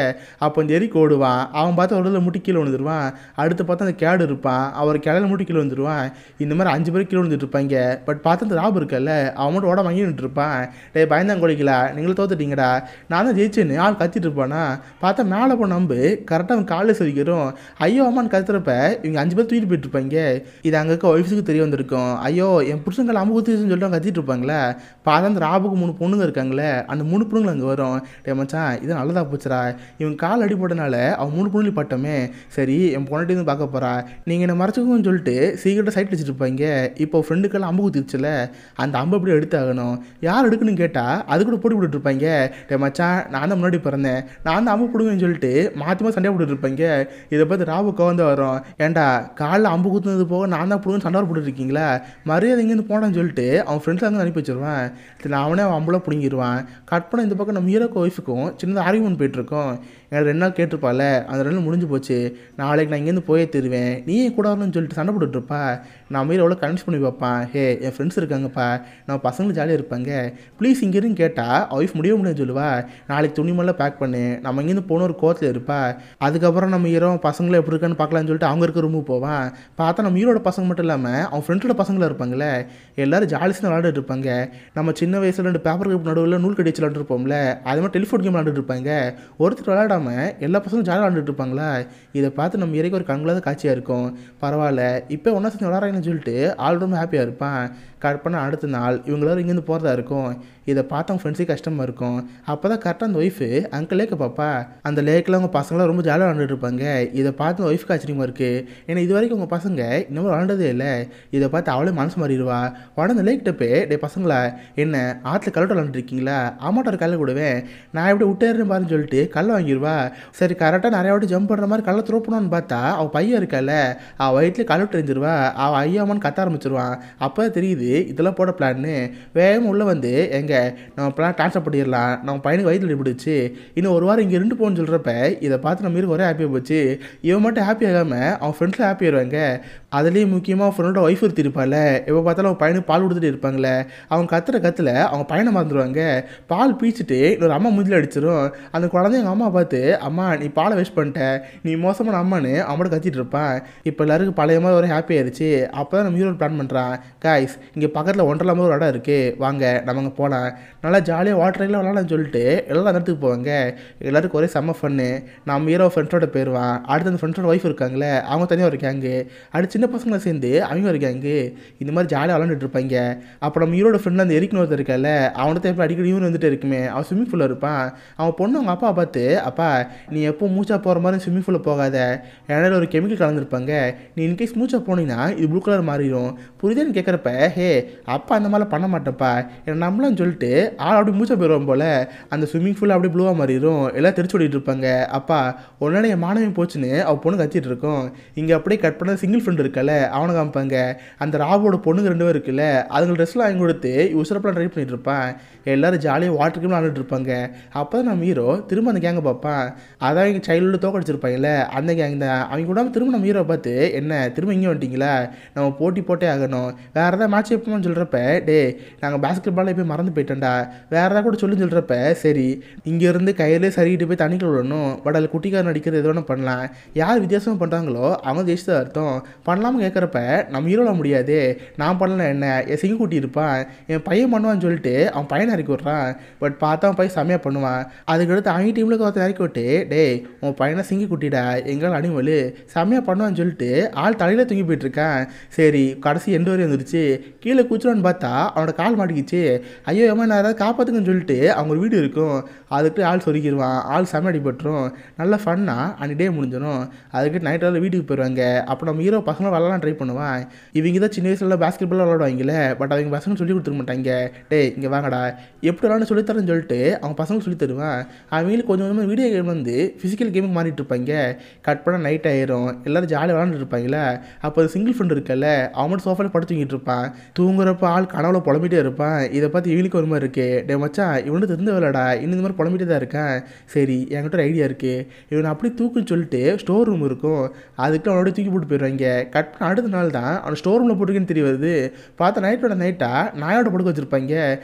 அப்போ அந்த எரிக்கு ஓடுவான். அவன் பார்த்து ஒரு முட்டி கீழே வந்துடுவான். அடுத்து பார்த்தா அந்த கேடு இருப்பான், அவர் கிளையில முட்டி கீழே வந்துடுவான். இந்த மாதிரி 5 பேர் கீழே வந்துட்டு இருப்பாங்க. பட் பார்த்து அந்த ராபு இருக்கல, அவன் மட்டும் ஓட வாங்கிட்டு இருப்பான். டே பயந்தாங்க கொடிக்கலா, நீங்களும் தோத்துட்டீங்கடா, நான் தான் ஜெயிச்சேன்னு ஆள் கத்திட்டு இருப்பானா. பார்த்தா மேலே போன நம்பு கரெக்டாக அவன் காலையில் சொல்லிக்கிறோம். ஐயோ அம்மான்னு கத்துறப்ப இவங்க 5 பேர் தூக்கிட்டு போயிட்டு இருப்பாங்க. இது அங்கே இருக்க ஒய்ஃபுக்கு தெரிய வந்திருக்கும். ஐயோ என் புருஷங்களை அம்பு குத்துச்சுன்னு சொல்லிட்டு அவங்க கத்திட்டு இருப்பாங்களே. பார்த்தா அந்த ராபுக்கு 3 பொண்ணுங்க இருக்காங்களே, அந்த 3 பொண்ணுங்க அங்கே வரும். டே மச்சான் இது நல்லதாக போச்சுடா, இவன் கால் அடி போட்டனால அவன் 3 பொண்ணுலையும் பட்டமே. சரி என் பொண்ணாட்டி வந்து பார்க்க போகிறா, நீங்கள் என்ன மறைச்சிக்கோன்னு சொல்லிட்டு சீக்கிரட்டாக சைட் வச்சுட்டு இருப்பாங்க. இப்போ ஃப்ரெண்டுக்கெல்லாம் அம்பு குத்திச்சுல, அந்த அம்பு எப்படி எடுத்தாகணும், யார் எடுக்கணும்னு கேட்டால் அது கூட போட்டு விட்டுட்டு இருப்பாங்க. டே மச்சான் நான் தான் முன்னாடி பிறந்தேன், நான் தான் அம்பு பிடுங்கன்னு சொல்லிட்டு மாற்றி சண்டை போட்டுட்டு இருப்பாங்க. இதை பார்த்து ராபு கவர்ந்து வரும். ஏன்டா காலில் அம்பு குத்துனது போக நான் தான் பிடுங்கன்னு சண்டை போட்டுட்டு இருக்கீங்களா, மரியாதை இங்கேருந்து போனான்னு சொல்லிட்டு அவன் ஃப்ரெண்ட்ஸ் அங்கே அனுப்பி வச்சிருவான். அவனே அவன் அம்புலாம் பிடுங்கிடுவான். கட் பண்ண இந்த பக்கம் நம்ம ஹீரோக்கு ஒய்ஃபுக்கும் சின்னதாக ஆர்கியூமெண்ட் போயிட்டுருக்கோம். எனக்கு 2 நாள் கேட்டிருப்பால, அந்த 2 நாள் முடிஞ்சு போச்சு, நாளைக்கு நான் இங்கேருந்து போயே தருவேன், நீயே கூட வரணும்னு சொல்லிட்டு சண்டை போட்டுட்ருப்பா. நான் மீறி எவ்வளோ கன்வின்ஸ் பண்ணி பார்ப்பான். ஹே என் ஃப்ரெண்ட்ஸ் இருக்காங்கப்பா, நம்ம பசங்களும் ஜாலியாக இருப்பாங்க, ப்ளீஸ் இங்கேருந்து கேட்டால் ஒய்ஃப் முடிய முடியும்னு சொல்லுவா. நாளைக்கு துணிமெல்லாம் பேக் பண்ணு, நம்ம இங்கேருந்து போன ஒரு கோத்தில் இருப்பா. அதுக்கப்புறம் நம்ம ஹீரோ பசங்களை எப்படி இருக்கான்னு பார்க்கலான்னு சொல்லிட்டு அவங்க இருக்க ரூமுக்கு போவான். பார்த்தா நம்ம ஹீரோட பசங்க மட்டும் இல்லாமல் அவன் ஃப்ரெண்ட்ஸோட பசங்களும் இருப்பாங்களே, எல்லோரும் ஜாலியாக விளாண்டுட்டு இருப்பாங்க. நம்ம சின்ன வயசில் 2 பேப்பர் கப் நடுவில் நூல் கடிச்சு விளாண்டுருப்போம்ல, அது மாதிரி டெலிஃபோன் கேம் விளாண்டுட்டு இருப்பாங்க. ஒருத்தர் விளையாடாமல் எல்லா பசங்களும் ஜாலியாக விளாண்டுட்டு இருப்பாங்களா. இதை பார்த்து நம்ம இறைக்கு ஒரு கண்களாத காட்சியாக இருக்கும். பரவாயில்ல இப்போ ஒன்றா சேர்ந்து விளாட்றாங்கன்னு சொல்லிட்டு ஆள் ரொம்ப ஹாப்பியாக இருப்பான். கட் பண்ண அடுத்த நாள் இவங்களாரும் இங்கேருந்து போகிறதா இருக்கும். இதை பார்த்து அவங்க ஃப்ரெண்ட்ஸே கஷ்டமாக இருக்கும். அப்போ தான் கரெக்டாக அந்த ஒய்ஃபு அங்கே லேக்கை பார்ப்பா. அந்த லேக்கில் அவங்க பசங்களாம் ரொம்ப ஜாலியாக விளாண்டுட்டு இருப்பாங்க. இதை பார்த்து அந்த ஒய்ஃபுக்கு ஆச்சரியமாக இருக்குது. ஏன்னா இது வரைக்கும் அவங்க பசங்க இன்னும் விளாண்டதே இல்லை. இதை பார்த்து அவளே மனசு மாறிடுவா. உடனே அந்த லேக்கிட்ட போய் டே பசங்களா என்ன ஆற்றுல கல்லோட்ட விளாண்டுருக்கீங்களா, அம்மாட்ட ஒரு கல்லை கொடுவேன், நான் எப்படி விட்டேறேன்னு பாருன்னு சொல்லிட்டு கல்லை வாங்கிடுவா. சரி கரெக்டாக நிறையா வாட்டி ஜம்ப் பண்ணுற மாதிரி கல்லை த்ரோ பண்ணான்னு பார்த்தா அவள் பையன் இருக்கால, அவள் வயிற்றுல கல்விட்டு எரிஞ்சிருவா. அவள் ஐயாமான்னு கத்த ஆரம்பிச்சிருவான். அப்போ தெரியுது இதெல்லாம் போட பிளான்னு. வேகமாக உள்ளே வந்து எங்கே நம்ம பிளான் ட்ரான்ஸ்ஃபர் பண்ணிடலாம், நம்ம பையனுக்கு வயிற்றில் பிடிச்சி இன்னும் 1 வாரம் இங்கே இருந்து போகணும்னு சொல்கிறப்ப இதை பார்த்து நம்ம ஒரே ஹாப்பியாக போச்சு. இவன் மட்டும் ஹாப்பி ஆகாமல் அவன் ஃப்ரெண்ட்ஸில் ஹாப்பி ஆயிடுவாங்க. அதுலேயும் முக்கியமாக அவன் ஃப்ரெண்டோட ஒய்ஃப் இருத்திருப்பாள். எப்போ பார்த்தாலும் அவன் பையனுக்கு பால் கொடுத்துட்டு இருப்பாங்களே, அவங்க கத்தில் அவங்க பையனை மறந்துடுவாங்க. பால் பீச்சிட்டு இன்னொரு அம்மா மூஞ்சில் அடிச்சிடும். அந்த குழந்தை எங்கள் அம்மா பார்த்து அம்மா நீ பாலை வேஸ்ட் பண்ணிட்ட, நீ மோசமான அம்மானு அவன்கிட்ட கத்திட்டு இருப்பான். இப்போ எல்லாருக்கும் பழைய மாதிரி ஒரே ஹாப்பி ஆயிடுச்சு. அப்போ தான் நம்ம ஹீரோ பிளான் பண்ணுறான். காய்ஸ் இங்கே பக்கத்தில் ஒன்றரை ஒரு இடம் இருக்குது, வாங்க நம்ம அங்கே போகலாம், நல்லா ஜாலியாக வாட்டரில் விளாட்லான்னு சொல்லிட்டு எல்லாம் அந்த இடத்துக்கு போவாங்க. எல்லாருக்கும் ஒரே செம்ம ஃபன்னு. நம்ம ஹீரோ ஃப்ரெண்ட்ஸோட போயிடுவான். அடுத்து அந்த ஃப்ரெண்ட்ஸோட ஒய்ஃப் இருக்காங்களே அவங்க தனியாக ஒரு கேங்கு. அடுத்து சின்ன சின்ன பசங்களை சேர்ந்து அவங்க ஒரு கேங்கு இந்த மாதிரி ஜாலியாக விளாண்டுட்டு இருப்பாங்க. அப்போ நம்ம ஹீரோட ஃப்ரெண்ட் அந்த எரிக்கணும் ஒருத்தர் இருக்கல, அவன்கிட்ட எப்போ அடிக்கடி இவன் வந்துட்டு இருக்குமே, அவன் ஸ்விம்மிங் பூலில் இருப்பான். அவன் பொண்ணு அவங்க அப்பா பார்த்து, அப்பா நீ எப்போ மூச்சா போகிற மாதிரி ஸ்விம்மிங் பூலில் போகாத, இடையில ஒரு கெமிக்கல் கலந்துருப்பாங்க, நீ இன்கேஸ் மூச்சா போனீங்கன்னா இது ப்ளூ கலர் மாறிடும் புரியுதுன்னு கேட்குறப்ப, ஹே அப்பா அந்த மாதிரிலாம் பண்ண மாட்டேன்ப்பா என்ன நம்மளான்னு சொல்லிட்டு ஆள் அப்படி மூச்சா போயிடுவோம் போல் அந்த ஸ்விம்மிங் பூல் அப்படியே ப்ளூவாக மாறிடும். எல்லாம் தெரிச்சு ஓடிட்டு இருப்பாங்க. அப்பா உடனே என் மாணவி போச்சுன்னு அவள் பொண்ணு கத்திட்டு இருக்கோம். இங்கே அப்படியே கட் பண்ண சிங்கிள் ஃப்ரெண்ட் இருக்கல, அவனை காமிப்பாங்க. அந்த ராவோட பொண்ணுங்க 2 பேர் இருக்குல்ல, அதுங்க ட்ரெஸ்லாம் வாங்கி கொடுத்து உசுரப்பெல்லாம் ட்ரை பண்ணிட்டு இருப்பான். எல்லாரும் ஜாலியாக வாட்டர் கேம் விளாண்டுட்டு இருப்பாங்க. அப்போ தான் நம்ம ஹீரோ திரும்ப அந்த கேங்கை பார்ப்பான். அதான் இங்கே சைல்டு தோக்கடிச்சிருப்பாங்கல்ல அந்த கேங் தான். அவங்க கூட திரும்ப நம்ம ஹீரோ பார்த்து, என்ன திரும்ப இங்கே வந்துட்டிங்களா, நம்ம போட்டே ஆகணும், வேறு ஏதாவது மேட்ச் வைப்போம்னு சொல்கிறப்ப, டே நாங்கள் பேஸ்கெட் பாலில் போய் மறந்து போயிட்டோம்டா, வேறு ஏதாவது கூட சொல்லி சொல்கிறப்ப, சரி இங்கேருந்து கையிலே சரிக்கிட்டு போய் தண்ணிக்குள்ள விடணும், பட் அதில் குட்டிக்காரன் நடிக்கிறது எது வேணும் பண்ணலாம், யார் வித்தியாசமாக பண்ணுறாங்களோ அவங்க ஜெயிச்சதாக அர்த்தம், பண்ணலாமல் கேட்குறப்ப நம்ம ஹீரோவில் முடியாது, நான் பண்ணல என்ன என் சிங்க குட்டி இருப்பான், என் பையன் பண்ணுவான்னு சொல்லிட்டு அவன் பையனை இறக்கி விட்றான். பட் பார்த்தா அவன் பையன் செம்மையாக பண்ணுவான். அதுக்கடுத்து அவங்க டீமில் ஒருத்தர் இறக்கி விட்டு, டே உன் பையனை சிங்கி குட்டிடா எங்களால் அனிமல் செம்மையாக பண்ணுவான்னு சொல்லிட்டு ஆள் தலையில் தூங்கி போயிட்டுருக்கான். சரி கடைசி எண்டு வரையும் வந்துருச்சு. கீழே குச்சிடான்னு பார்த்தா அவனோட கால் மாட்டிக்கிச்சு. ஐயோ ஏமா நான் ஏதாவது காப்பாற்றுங்கன்னு சொல்லிட்டு அவங்க ஒரு வீடு இருக்கும், அதுக்கு ஆள் சொருக்கிடுவான். ஆள் செம்ம அடிபட்டுரும். நல்ல ஃபன்னாக அன்றைக்கி டே முடிஞ்சிடும். அதுக்கு நைட்டாக வீட்டுக்கு போயிடுவாங்க. அப்போ நம்ம ஹீரோ பசங்களை விளாட்லாம் ட்ரை பண்ணுவான். இவங்க தான் சின்ன வயசில் பேஸ்கெட் பால் விளாடுவாங்களே, பட் அவங்க பசங்க சொல்லி கொடுத்துருக்க மாட்டாங்க. டே இங்கே வாங்கடா எப்படி விளாண்டு சொல்லித்தரேன்னு சொல்லிட்டு அவங்க பசங்களுக்கு சொல்லி தருவான். அவங்களுக்கு கொஞ்சம் கொஞ்சமாக வீடியோ கேம் வந்து ஃபிசிக்கல் கேமுக்கு மாறிட்டு இருப்பாங்க. கட் பண்ண நைட் ஆயிரும், எல்லோரும் ஜாலியாக விளாண்டுட்டு இருப்பாங்களே. அப்போ சிங்கிள் ஃப்ரெண்ட் இருக்கல, அவன் மட்டும் சோஃபாவில் படுத்து தூங்கிட்டு இருப்பான். தூங்குறப்ப ஆள் கனவுல புலம்பிட்டே இருப்பான். இதை பார்த்து இவனுக்கு ஒரு மாதிரி இருக்கு, டே மச்சான் இவனு தெரிஞ்ச விளாடா இன்னும் இந்த மாதிரி புலம்பிட்டே தான் இருக்கான். சரி என்கிட்ட ஒரு ஐடியா இருக்குது, இவனை அப்படி தூக்குன்னு சொல்லிட்டு ஸ்டோர் ரூம் இருக்கும், அதுக்கு அவனோட தூக்கி போட்டு போயிடுவாங்க. கட் பண்ண அடுத்த நாள் தான் அவன் ஸ்டோர் ரூமில் போட்டுருக்குன்னு தெரிய வருது. பார்த்தா நைட்டோட நைட்டாக நாயோட படுக்க வச்சுருப்பாங்க.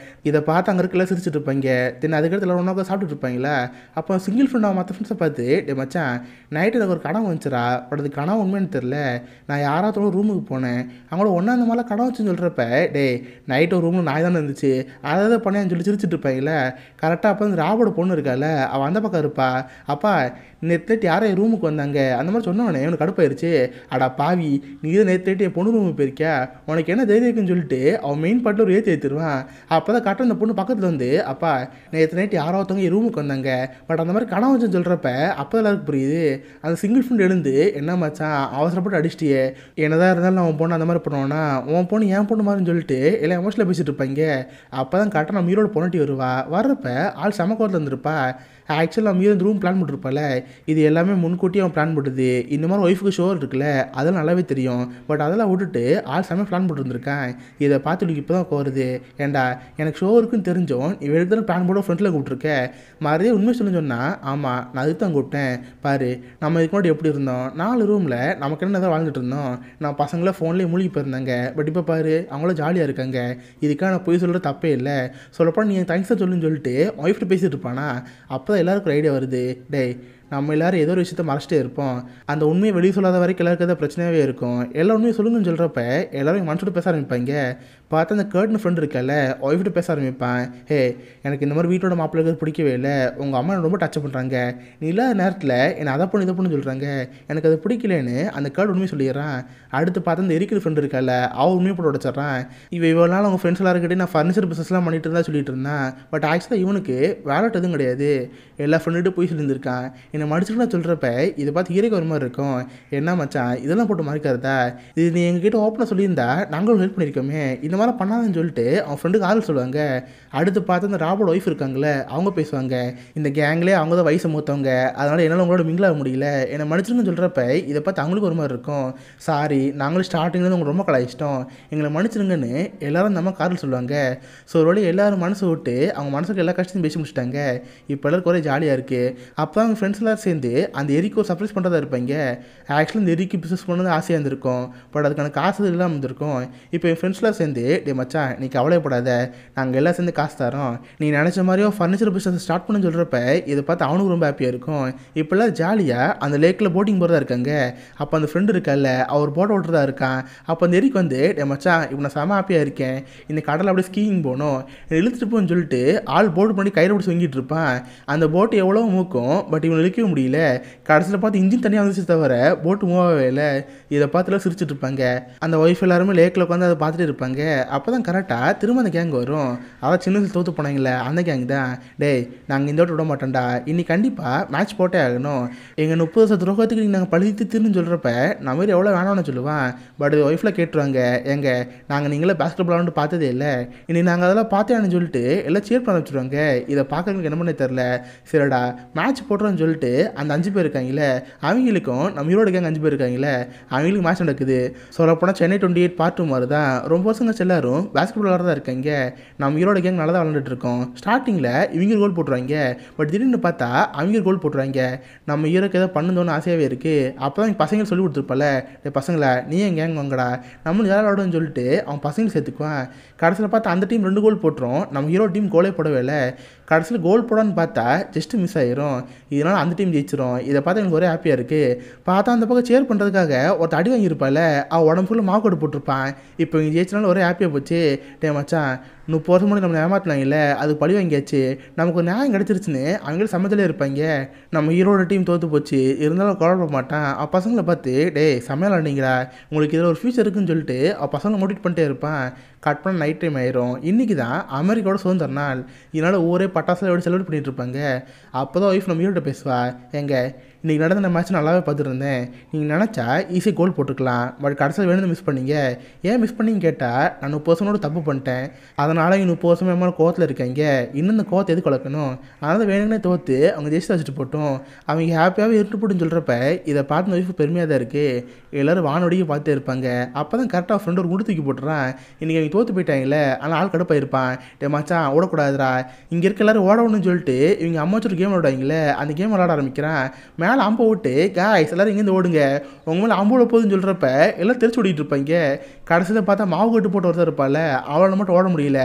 இதை பார்த்து அங்கே இருக்கலாம் சிரிச்சுட்டு இருப்பாங்க. தென் அதுக்கடுத்து ஒன்றா சாப்பிட்டுட்டு இருப்பாங்களா. அப்போ சிங்கிள் ஃப்ரெண்ட் அவன் மற்ற ஃப்ரெண்ட்ஸை பார்த்து, டே மச்சான் நைட்டு எனக்கு ஒரு கனவு வந்துச்சுரா, பட் அது கனவு உண்மைன்னு தெரில, நான் யாராவது ரூமுக்கு போனேன், அவங்களோட ஒன்றா அந்த மாதிரிலாம் கனவு வச்சுன்னு சொல்கிறப்ப, டே நைட்டு ஒரு ரூமில் நாய் தானே இருந்துச்சு அதை பண்ணேன்னு சொல்லி சிரிச்சுட்டு இருப்பாங்களே. கரெக்டாக அப்போ வந்து ராவோட பொண்ணு இருக்கால, அவள் அந்த பக்கம் இருப்பா. அப்பா நேற்று யாரும் ரூமுக்கு வந்தாங்க அந்த மாதிரி சொன்னவனே எனக்கு கடுப்பாயிருச்சு. அடா பாவி நீ தான் நேற்று என் பொண்ணு ரூமுக்கு போயிருக்கியா, உனக்கு என்ன தைரியம் இருக்குன்னு சொல்லிட்டு அவன் மெயின் பாட்டில் ஒரு ஏற்றிடுவான். அப்போ தான் கரெக்டாக அந்த பொண்ணு பக்கத்தில் வந்து, அப்பா நேற்று நைட்டு யாரோ ஒருத்தவங்க ரூமுக்கு வந்தாங்க, பட் அந்த மாதிரி கனவு வச்சுன்னு சொல்கிறப்ப அப்போ தான் எல்லாருக்கும் புரியுது. அந்த சிங்கிள் ஃப்ரெண்ட் எழுந்து, என்ன மச்சான் அவசரப்பட்டு அடிச்சிட்டியே, என்னதான் இருந்தாலும் அவன் பொண்ணு அந்த மாதிரி பண்ணுவானா, உன் பொண்ணு என் பொண்ணு மாதிரின்னு சொல்லிட்டு எல்லாம் எமோஷனலாக பேசிட்டு இருப்பாங்க. அப்போ தான் கரெக்டாக நம்ம ஹீரோட பொண்ணாட்டி வருவா. வர்றப்ப ஆள் செம கோவத்தில் வந்துருப்பா. ஆக்சுவலாக நம்ம ஹீரோ இந்த ரூம் பிளான் பண்ணிருப்பால, இது எல்லாமே முன்கூட்டியே அவன் பிளான் பண்ணுறது. இந்த மாதிரி ஒய்ஃபுக்கு ஷோ இருக்குல்ல அதெல்லாம் நல்லாவே தெரியும், பட் அதெல்லாம் விட்டுட்டு ஆள் செம பிளான் போட்டுருந்துருக்கான். இதை பார்த்து இப்போ தான் கோருது, ஏண்டா எனக்கு ஷோ இருக்குன்னு தெரிஞ்சோம் நீ வெளியே பிளான் போட ஃப்ரெண்டில் கூப்பிட்ருக்க, மறுபடியும் உண்மை சொல்லு சொன்னால், ஆமாம் நான் அதுக்கு தான் கூப்பிட்டேன், பாரு நம்ம இதுக்கு முன்னாடி எப்படி இருந்தோம், 4 ரூமில் நமக்கு என்ன தான் வாழ்ந்துட்டு இருந்தோம், நான் பசங்கள ஃபோன்லேயே மூழ்கி போயிருந்தாங்க, பட் இப்போ பாரு அவங்களும் ஜாலியாக இருக்காங்க, இதுக்காக நான் போய் சொல்கிற தப்பே இல்லை, சொல்லப்போனால் நீ தேங்க்ஸ் தான் சொல்லுன்னு சொல்லிட்டு ஒய்ஃப்ட்டு பேசிகிட்டு இருப்பானா. அப்போ தான் எல்லாருக்கும் ஐடியா வருது, டே நம்ம எல்லோரும் ஏதோ ஒரு விஷயத்த மறைச்சிட்டே இருப்போம், அந்த உண்மையை வெளியே சொல்லாத வரைக்கும் எல்லாருக்கும் எதாவது பிரச்சனையாகவே இருக்கும், எல்லா உண்மையை சொல்லுங்கன்னு சொல்கிறப்ப எல்லோரும் மனசோட பேச ஆரம்பிப்பாங்க. பார்த்தா அந்த கேர்ட்னு ஃப்ரெண்ட் இருக்கல ஒய்ஃப்ட்டு பேச ஆரம்பிப்பான். ஹே எனக்கு இந்த மாதிரி வீட்டோட மாப்பிள்ளை இருக்கிறது பிடிக்கவே இல்லை, உங்கள் அம்மா ரொம்ப டச் பண்ணுறாங்க, நீ இல்லாத நேரத்தில் என்னை அதை பண்ணு இதை பண்ணு சொல்கிறாங்க, எனக்கு அது பிடிக்கலன்னு அந்த கேர்ட் உண்மையை சொல்லிடுறான். அடுத்து பார்த்தா அந்த இருக்கிற ஃப்ரெண்ட் இருக்கல அவள் உண்மையை போட்டு உடச்சிட்றான். இவ்வளோ நாள் அவங்க ஃப்ரெண்ட்ஸ் எல்லாம் இருக்கிட்டே நான் ஃபர்னிச்சர் பிஸ்னஸ்லாம் பண்ணிட்டு இருந்தா சொல்லிட்டு இருந்தேன், பட் ஆக்சுவலாக இவனுக்கு வேலட் எதுவும் கிடையாது, எல்லா ஃப்ரெண்டுகிட்ட போய் சொல்லியிருந்திருக்கான். என்னை மடிச்சுக்கலாம் சொல்கிறப்ப இதை பார்த்து ஹீரோக்கு ஒரு மாதிரி இருக்கும், என்ன மச்சான் இதெல்லாம் போட்டு மறைக்கிறதா, இது நீ எங்ககிட்ட ஓப்பனாக சொல்லியிருந்தா நாங்களும் ஹெல்ப் பண்ணியிருக்கோமே, இந்த மாதிரி பண்ணாதுன்னு சொல்லிட்டு அவன் ஃப்ரெண்டுக்கு ஆள் சொல்லுவாங்க. அடுத்து பார்த்து அந்த ராபோட ஒய்ஃப் இருக்காங்களே அவங்க பேசுவாங்க, இந்த கேங்லேயே அவங்க தான் வயசு மூத்தவங்க, அதனால் என்னால் உங்களோட மிங்கிளாக முடியல, என்னை மன்னிச்சிருங்கன்னு சொல்கிறப்ப இதை பார்த்து அவங்களுக்கு ஒரு மாதிரி இருக்கும். சாரி நாங்களும் ஸ்டார்டிங்லேருந்து உங்களுக்கு ரொம்ப கலாயிச்சிட்டோம், எங்களை மன்னிச்சிருங்கன்னு எல்லாரும் நம்ம காரில் சொல்லுவாங்க. ஸோ ஒரு வழி எல்லோரும் மனசு விட்டு அவங்க மனசுக்கு எல்லா கஷ்டத்தையும் பேசி முடிச்சிட்டாங்க. இப்போ எல்லாருக்கும் ஒரே ஜாலியாக இருக்குது. அப்போ அவங்க ஃப்ரெண்ட்ஸ் எல்லோரும் சேர்ந்து அந்த எரிக்கு ஒரு சர்ப்ரைஸ் பண்ணுறதா இருப்பாங்க. ஆக்சுவலி இந்த எரிக்கு பிஸ்னஸ் பண்ணது ஆசையாக இருந்திருக்கும், பட் அதுக்கான காசு இல்லாமல் இருந்திருக்கும். இப்போ என் ஃப்ரெண்ட்ஸ்லாம் சேர்ந்து, டே மச்சான் நீ கவலைப்படாத, நாங்கள் எல்லாம் சேர்ந்து காசு தரோம், நீ நினச்ச மாதிரியோ ஃபர்னிச்சர் பிஸ்னஸ் ஸ்டார்ட் பண்ணு சொல்கிறப்ப இதை பார்த்து அவனுக்கு ரொம்ப ஹாப்பியாக இருக்கும். இப்போல்லாம் ஜாலியாக அந்த லேக்கில் போட்டிங் போகிறதா இருக்காங்க. அப்போ அந்த ஃப்ரெண்டு இருக்கல அவர் போட்டோ ஓட்டுறதா இருக்கான். அப்போ அந்த எரிக்கு வந்து, டே மச்சான் இப்போ நான் செம ஹாப்பியாக இருக்கேன், இந்த கடலில் அப்படியே ஸ்கீயிங் போகணும், இழுத்துட்டு போன்னு சொல்லிட்டு ஆள் போட்டு பண்ணி கையில் பிடிச்சி வாங்கிட்டு இருப்பான். அந்த போட்டு எவ்வளோ மூக்கும், பட் இவன் இழுக்க வைக்கவே முடியல. கடைசியில் பார்த்து இன்ஜின் தனியாக வந்துச்சு தவிர போட்டு மூவ் ஆகவே இல்லை. இதை பார்த்துலாம் சிரிச்சுட்டு இருப்பாங்க. அந்த ஒய்ஃப் எல்லாருமே லேக்கில் உட்காந்து அதை பார்த்துட்டு இருப்பாங்க. அப்போ தான் கரெக்டாக திரும்ப அந்த கேங் வரும். அதான் சின்ன வயசில் தோற்று போனாங்களே அந்த கேங் தான். டேய் நாங்கள் இந்த விட மாட்டோம்டா, இன்னைக்கு கண்டிப்பாக மேட்ச் போட்டே ஆகணும். எங்கள் 30 வருஷ துரோகத்துக்கு நீங்கள் நாங்கள் பழித்து திருன்னு சொல்கிறப்ப நான் மாதிரி எவ்வளோ வேணாம்னு சொல்லுவேன். பட் ஒய்ஃபில் கேட்டுருவாங்க, எங்க நாங்கள் நீங்களே பேஸ்கெட் பால் பார்த்ததே இல்லை, இனி நாங்கள் அதெல்லாம் பார்த்தேன்னு சொல்லிட்டு எல்லாம் சேர் பண்ண வச்சுருவாங்க. இதை பார்க்கறதுக்கு என்ன பண்ணே தெரில. சரிடா மேட்ச் போட்டுறோன்னு சொல்லிட்டு அந்த 5 பேர் இருக்காங்களே அவங்களுக்கும் நம்ம ஈரோடு கேங் 5 பேர் இருக்காங்களே அவங்களுக்கு மேட்ச் நடக்குது. சொல்லப்போனால் சென்னை 28 பார்ட் 2 மாதிரி தான். ரொம்ப வருஷங்க எல்லாரும் பேஸ்கெட் பால் தான் இருக்காங்க. நம்ம ஈரோடு கேங் நல்லா தான் விளாண்டுட்டு இருக்கோம். ஸ்டார்டிங்கில் இவங்க கோல் போட்டுருவாங்க. பட் திடீர்னு பார்த்தா அவங்க கோல் போட்டுருவாங்க. நம்ம ஹீரோக்கு ஏதோ பண்ணணும்னு ஆசையாகவே இருக்குது. அப்போ தான் எங்கள் பசங்க சொல்லி கொடுத்துருப்பால, பசங்களை நீ என் கேங் வாங்கடா நம்மளும் யாரும் விளாடுன்னு சொல்லிட்டு அவன் பசங்களை சேர்த்துக்குவான். கடைசியில் பார்த்தா அந்த டீம் 2 கோல் போட்டுரும். நம்ம ஹீரோ டீம் கோலே போடவே இல்லை. கடைசியில் கோல் போடான்னு பார்த்தா ஜஸ்ட்டு மிஸ் ஆயிரும். இதனால் அந்த டீம் ஜெயிச்சிரும். இதை பார்த்தா எனக்கு ஒரே ஹாப்பியாக இருக்குது. பார்த்தா அந்த பக்கம் சேர் பண்ணுறதுக்காக ஒருத்த அடி வாங்கியிருப்பாள். அவள் உடம்பு ஃபுல்லாக மாவு கொடு போட்டிருப்பான். இப்போ இங்கே ஜெயிச்சனால ஒரே ஹாப்பியாக போச்சு. டே மச்சான் 30 வருஷம் முன்னாடி நம்ம ஏமாத்தினாங்க இல்லை, அது பழி வாங்கியாச்சு, நமக்கு ஒரு நியாயம் கிடச்சிருச்சுன்னு அவங்களே சமத்திலே இருப்பாங்க. நம்ம ஹீரோட டீம் தோற்று போச்சு, இருந்தாலும் குழப்ப மாட்டான். அவள் பசங்களை பார்த்து டே சமையல் ஆனீங்களா, உங்களுக்கு இதில் ஒரு ஃபியூச்சர் இருக்குன்னு சொல்லிட்டு அவள் பசங்களை மோட்டிவேட் பண்ணிட்டே இருப்பான். கட் பண்ண நைட் டைம் ஆயிரும். இன்றைக்கி தான் அமெரிக்காவோட சுதந்திர நாள். இதனால் ஊரே பட்டாசுல எப்படி செலிப்ரேட் பண்ணிகிட்டு இருப்பாங்க. அப்போ தான் ஒய்ஃப் நம்ம ஹீரோட்ட பேசுவா, எங்க இன்றைக்கி நடந்த மேட்ச் நல்லாவே பார்த்துருந்தேன், நீங்கள் நினச்சா ஈஸியாக கோல் போட்டுக்கலாம், பட் கடைசியில் வேணும்னு மிஸ் பண்ணீங்க. ஏன் மிஸ் பண்ணின்னு கேட்டால் நான் 30 வருஷனோட தப்பு பண்ணிட்டேன், அதனால் இங்கே 30 வருஷம் மேலே கோவத்தில் இருக்காங்க, இன்னும் இந்த கோவத்தை எது கலக்கணும், அதனால் வேணுங்கன்னே தோற்று அவங்க ஜெயிச்சு வச்சுட்டு போட்டோம். அவங்க ஹாப்பியாகவே இருட்டு போட்டுன்னு சொல்கிறப்ப இதை பார்த்து ஒய்ஃபு பெருமையாக தான் இருக்குது. எல்லோரும் வானொடியை பார்த்துட்டே இருப்பாங்க. அப்போ தான் கரெக்டாக ஃப்ரெண்டு ஒரு முடி தூக்கி போட்டுறான். இன்றைக்கி அவங்க தோற்று போயிட்டாங்களே, ஆனால் ஆள் கடுப்பாயிருப்பான். டே மச்சான் ஓடக்கூடாதுரா, இங்கே இருக்க எல்லோரும் ஓடணும்னு சொல்லிட்டு இவங்க அம்மாச்சும் கேம் விளையாடுவாங்களே அந்த கேம் விளாட ஆரம்பிக்கிறான். மேலே அம்பை விட்டு காய்ஸ் எல்லோரும் இங்கேருந்து ஓடுங்க, உங்கள் மேலே அம்பு விட போகுதுன்னு சொல்கிறப்ப எல்லாம் தெரிச்சு ஓடிட்டு இருப்பாங்க. கடைசியில் பார்த்தா மாவு கட்டு போட்டு ஒருத்தர் இருப்பாள், அவளை மட்டும் ஓட முடியல.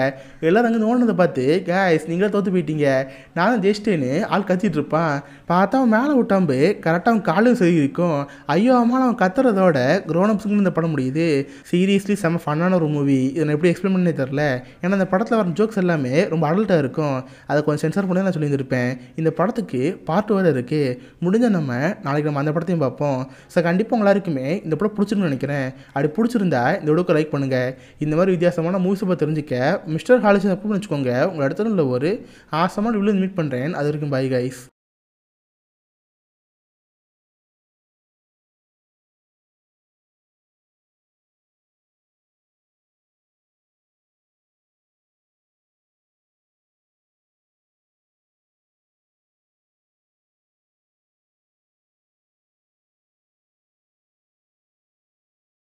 எல்லோரும் அங்கேருந்து ஓடினதை பார்த்து காய்ஸ் நீங்களே தோற்று போயிட்டீங்க, நான் தான் ஜெயிச்சிட்டேன்னு ஆள் கத்திட்டு இருப்பான். பார்த்தா அவன் மேலே விட்டாம்பு கரெக்டாக அவன் காலையும் சரி இருக்கும். ஐயோ அம்மா அவன் கத்துறதோட க்ரோனப்ஸுக்கு இந்த படம் முடியுது. சீரியஸ்லி செம்ம ஃபன்னான ஒரு மூவி. இதை நான் எப்படி எக்ஸ்பிளைன் பண்ணே தெரில. ஏன்னா அந்த படத்தில் வர ஜோக்ஸ் எல்லாமே ரொம்ப அடல்ட்டாக இருக்கும். அதை கொஞ்சம் சென்சார் பண்ணி நான் சொல்லியிருந்திருப்பேன். இந்த படத்துக்கு பார்ட் 2 வேறு இருக்குது. முடிஞ்ச நாளைக்கு நம்ம அந்த படத்தையும் பார்ப்போம். ஸோ கண்டிப்பாக எல்லாருக்குமே இந்த படம் பிடிச்சிருக்குன்னு நினைக்கிறேன். அப்படி பிடிச்சிருந்தா இந்த வீடியோக்கு லைக் பண்ணுங்கள். இந்த மாதிரி வித்தியாசமான மூவிஸை பற்றி தெரிஞ்சுக்க மிஸ்டர் ஹாலிஸ் அப்ரூவ் வச்சுக்கோங்க. உங்கள் இடத்துல ஒரு ஆசமான வீடியோ மீட் பண்ணுறேன். அது வரைக்கும் பை கைஸ்.